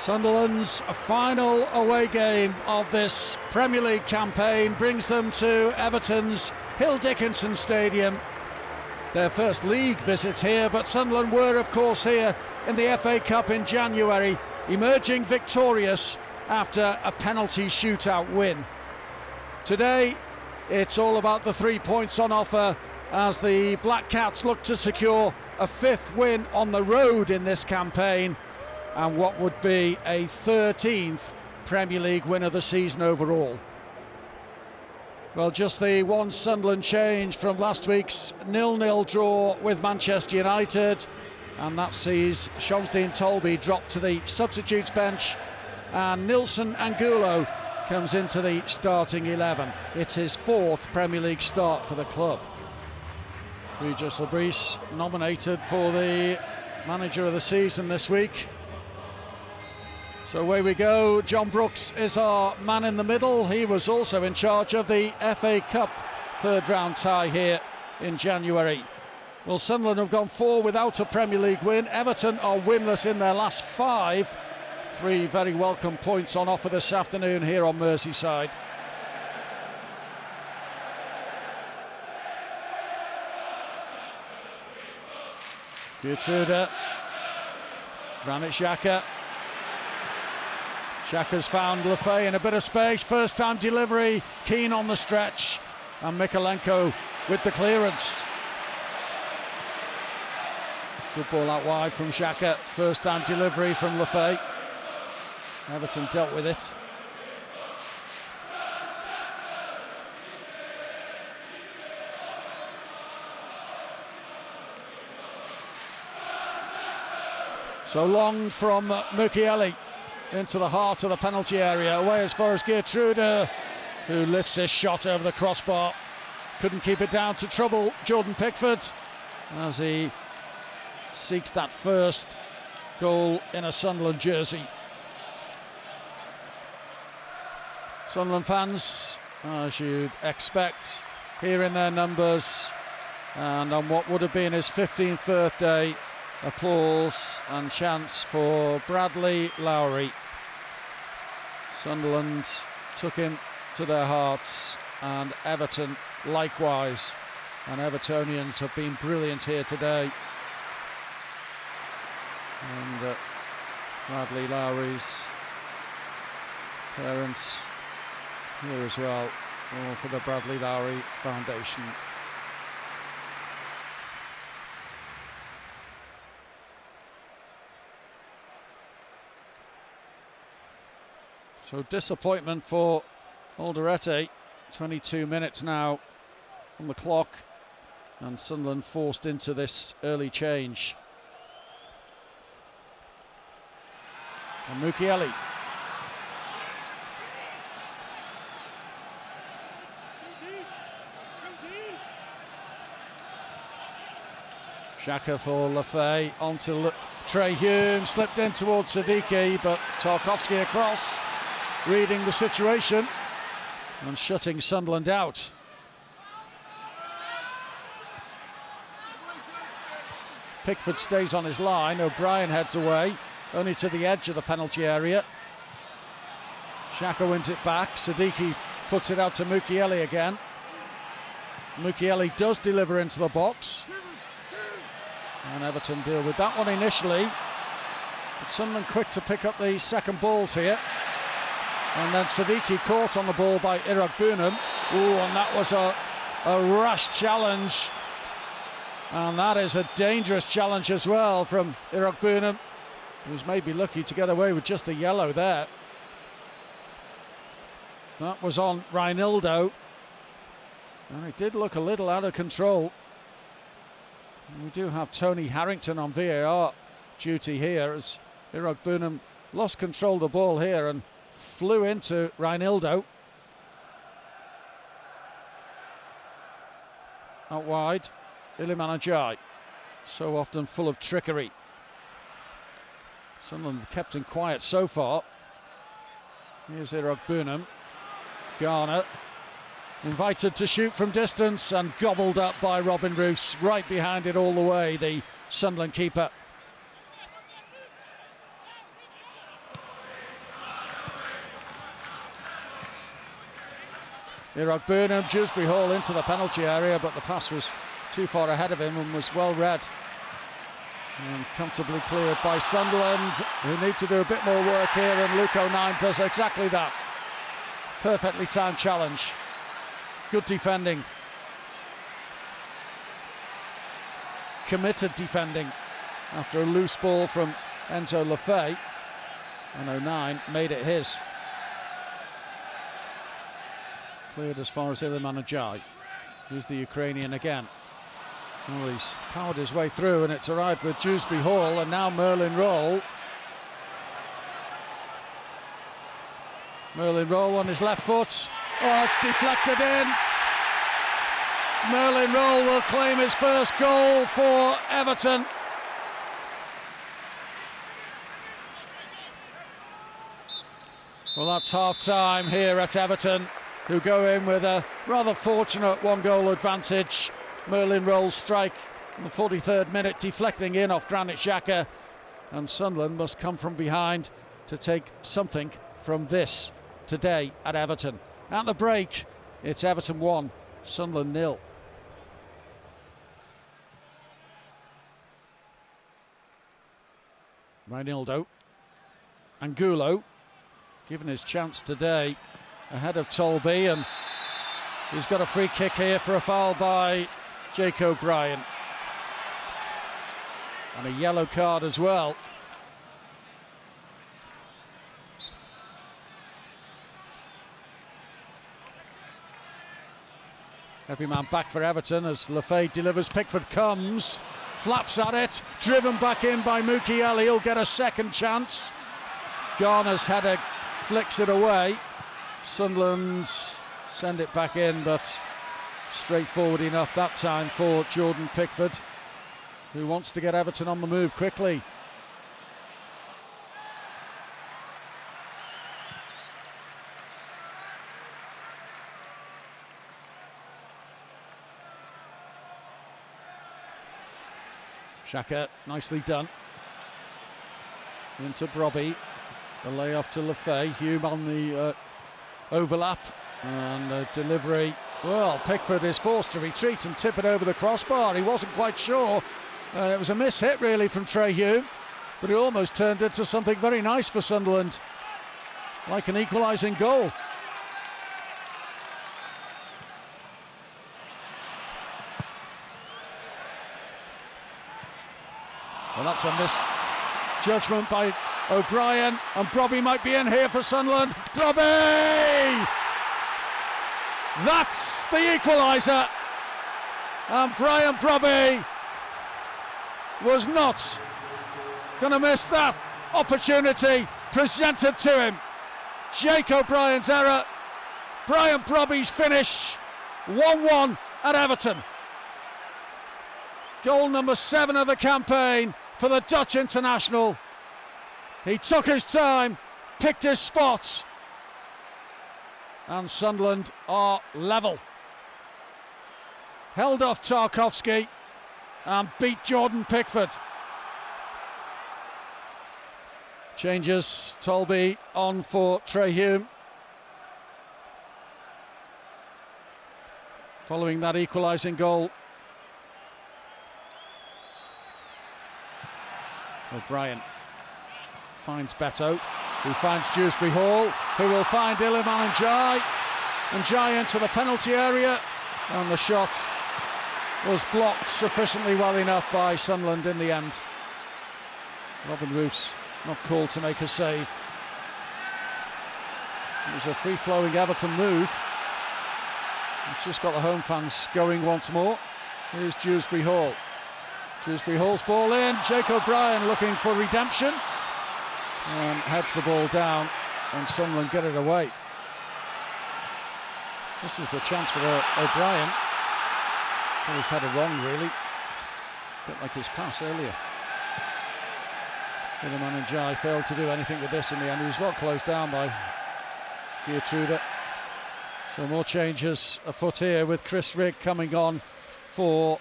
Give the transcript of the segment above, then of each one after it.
Sunderland's final away game of this Premier League campaign brings them to Everton's Hill Dickinson Stadium. Their first league visit here, but Sunderland were of course here in the FA Cup in January, emerging victorious after a penalty shootout win. Today it's all about the 3 points on offer as the Black Cats look to secure a fifth win on the road in this campaign, and what would be a 13th Premier League win of the season overall. Well, just the one Sunderland change from last week's 0-0 draw with Manchester United, and that sees Shamsdeen Tolby drop to the substitutes bench, and Nilson Angulo comes into the starting 11. It's his fourth Premier League start for the club. Regis Lebris nominated for the manager of the season this week. So away we go. John Brooks is our man in the middle. He was also in charge of the FA Cup third round tie here in January. Well, Sunderland have gone 4 without a Premier League win. Everton are winless in their last 5. 3 very welcome points on offer this afternoon here on Merseyside. Gertrude, Granit Xhaka. Xhaka's found Lefay in a bit of space, first time delivery, Keane on the stretch, and Mikalenko with the clearance. Good ball out wide from Xhaka, first time delivery from Lefay. Everton dealt with it. So long from Mukiele into the heart of the penalty area, away as far as Gertrude, who lifts his shot over the crossbar. Couldn't keep it down to trouble Jordan Pickford as he seeks that first goal in a Sunderland jersey. Sunderland fans, as you'd expect, here in their numbers, and on what would have been his 15th birthday, applause and chants for Bradley Lowry. Sunderland took him to their hearts, and Everton likewise, and Evertonians have been brilliant here today. And Bradley Lowry's parents here as well, all for the Bradley Lowry Foundation. So disappointment for Alderete. 22 minutes now on the clock, and Sunderland forced into this early change. And Mukiele. Xhaka for Lefay, onto Trey Hume, slipped in towards Siddiqui, but Tarkowski across, reading the situation and shutting Sunderland out. Pickford stays on his line, O'Brien heads away, only to the edge of the penalty area. Xhaka wins it back, Siddiqui puts it out to Mukiele again. Mukiele does deliver into the box, and Everton deal with that one initially, but Sunderland quick to pick up the second balls here. And then Siddiqui caught on the ball by Iroegbunam. Ooh, and that was a rash challenge. And that is a dangerous challenge as well from Iroegbunam, who's maybe lucky to get away with just a yellow there. That was on Reinildo, and it did look a little out of control. And we do have Tony Harrington on VAR duty here, as Iroegbunam lost control of the ball here and flew into Reinildo. Out wide, Iliman Ajay, so often full of trickery. Sunderland have kept him quiet so far. Here's Iroegbunam. Garner invited to shoot from distance and gobbled up by Robin Roos, right behind it all the way, the Sunderland keeper. Iraq Burnham, Dewsbury Hall into the penalty area, but the pass was too far ahead of him and was well read. And comfortably cleared by Sunderland, who need to do a bit more work here, and Luke O'Nien does exactly that. Perfectly timed challenge. Good defending. Committed defending after a loose ball from Enzo Lefebvre, and O'Nien made it his. Cleared as far as Iliman Ajayi. Here's the Ukrainian again. Well, he's powered his way through, and it's arrived with Dewsbury Hall, and now Merlin Roll. Merlin Roll on his left foot. Oh, it's deflected in. Merlin Roll will claim his first goal for Everton. Well, that's half-time here at Everton, who go in with a rather fortunate one-goal advantage. Merlin Roll's strike in the 43rd minute, deflecting in off Granit Xhaka, and Sunderland must come from behind to take something from this today at Everton. At the break, it's Everton 1, Sunderland 0. Reinildo Angulo given his chance today ahead of Tolby, and he's got a free kick here for a foul by Jake O'Brien, and a yellow card as well. Every man back for Everton as Lefebvre delivers. Pickford comes, flaps at it, driven back in by Mukiele. He'll get a second chance. Garner's header flicks it away. Sunderland send it back in, but straightforward enough that time for Jordan Pickford, who wants to get Everton on the move quickly. Xhaka, nicely done. Into Brobby. The layoff to Lefebvre. Hume on the overlap. And the delivery. Well, Pickford is forced to retreat and tip it over the crossbar. He wasn't quite sure. It was a miss-hit, really, from Trey Hume. But it almost turned into something very nice for Sunderland. Like an equalising goal. Well, that's a misjudgment by O'Brien, and Brobby might be in here for Sunderland. Brobby! That's the equaliser, and Brian Brobby was not going to miss that opportunity presented to him. Jake O'Brien's error, Brian Brobby's finish, 1-1 at Everton. Goal number 7 of the campaign for the Dutch international. He took his time, picked his spots, and Sunderland are level. Held off Tarkowski and beat Jordan Pickford. Changes, Tolby on for Trey Hume. Following that equalising goal, O'Brien finds Beto, who finds Dewsbury Hall, who will find Iliman Ajayi. Ajayi into the penalty area, and the shot was blocked sufficiently well enough by Sunderland in the end. Robin Roof's not called to make a save. It was a free-flowing Everton move. It's just got the home fans going once more. Here's Dewsbury Hall. Dewsbury Hall's ball in. Jake O'Brien looking for redemption, and heads the ball down, and Sunderland get it away. This was the chance for O'Brien. He was headed wrong, really. A bit like his pass earlier. Iliman Ajayi failed to do anything with this in the end. He was well closed down by Geertruida. So more changes afoot here, with Chris Rigg coming on for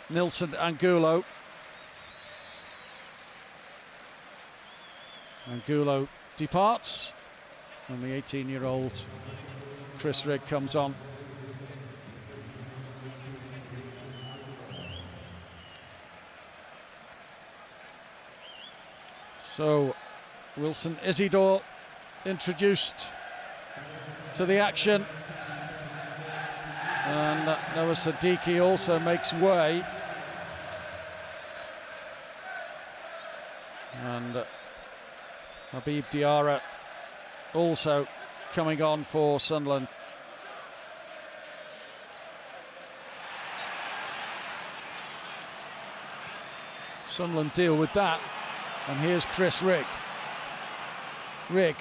Nilson Angulo. Angulo departs, and the 18-year-old Chris Rigg comes on So Wilson Isidore introduced to the action, and Noah Siddiqui also makes way, and Habib Diarra also coming on for Sunderland. Sunderland deal with that, and here's Chris Rigg. Rigg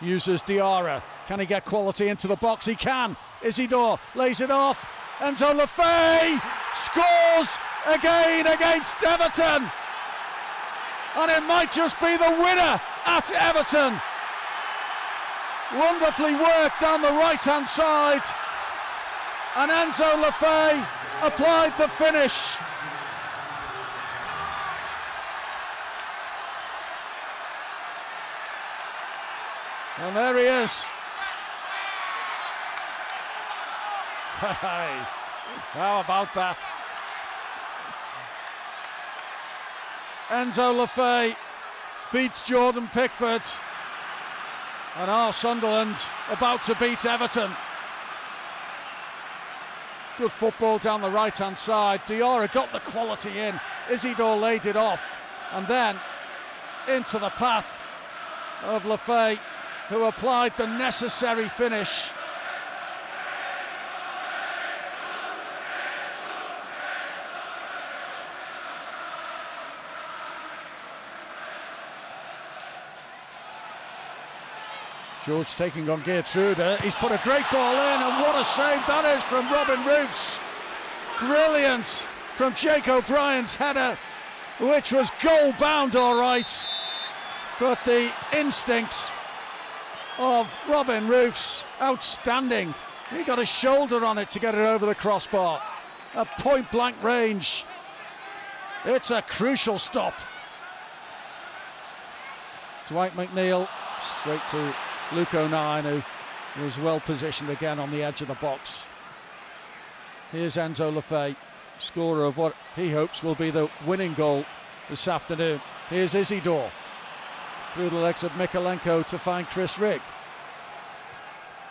uses Diarra. Can he get quality into the box? He can. Isidore lays it off. Enzo Lefebvre scores again against Everton. And it might just be the winner at Everton. Wonderfully worked down the right-hand side. And Enzo Lefebvre applied the finish. And there he is. Hey, how about that? Enzo Lefebvre beats Jordan Pickford. And our Sunderland about to beat Everton. Good football down the right-hand side. Diarra got the quality in. Isidore laid it off. And then into the path of Lefebvre, who applied the necessary finish. George taking on Geertruida. He's put a great ball in, and what a save that is from Robin Roofs. Brilliant from Jake O'Brien's header, which was goal bound all right. But the instincts of Robin Roofs, outstanding. He got his shoulder on it to get it over the crossbar. At point blank range. It's a crucial stop. Dwight McNeil straight to Luke O'Nien, who was well positioned again on the edge of the box. Here's Enzo Lefebvre, scorer of what he hopes will be the winning goal this afternoon. Here's Isidore, through the legs of Mikalenko to find Chris Rigg.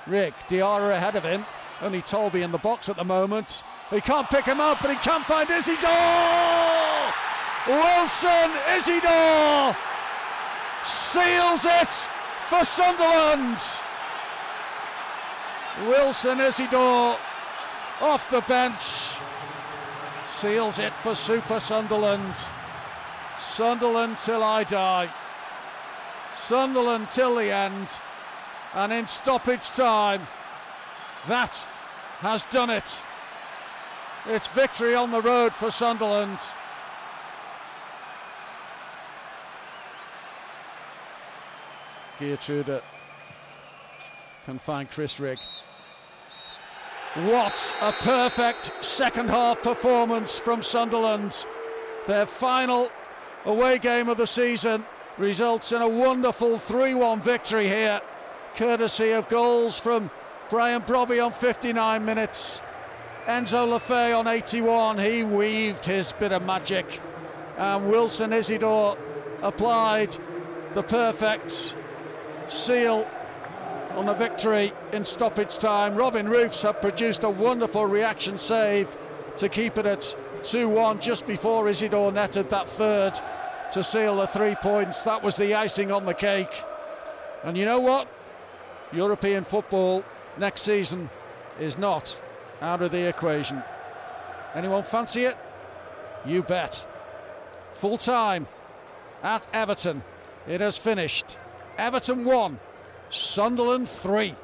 Rigg, Diarra ahead of him, only Tolby in the box at the moment. He can't pick him up, but he can find Isidore! Wilson Isidore seals it for Sunderland. Wilson Isidore off the bench seals it for Super Sunderland. Sunderland till I die. Sunderland till the end. And in stoppage time, that has done it. It's victory on the road for Sunderland. Geertruida can find Chris Rigg. What a perfect second half performance from Sunderland. Their final away game of the season results in a wonderful 3-1 victory here, courtesy of goals from Brian Brobby on 59 minutes. Enzo Lefebvre on 81, he weaved his bit of magic. And Wilson Isidore applied the perfect seal on a victory in stoppage time. Robin Roofs have produced a wonderful reaction save to keep it at 2-1 just before Isidore netted that third to seal the 3 points. That was the icing on the cake. And you know what? European football next season is not out of the equation. Anyone fancy it? You bet. Full time at Everton. It has finished. Everton 1, Sunderland 3.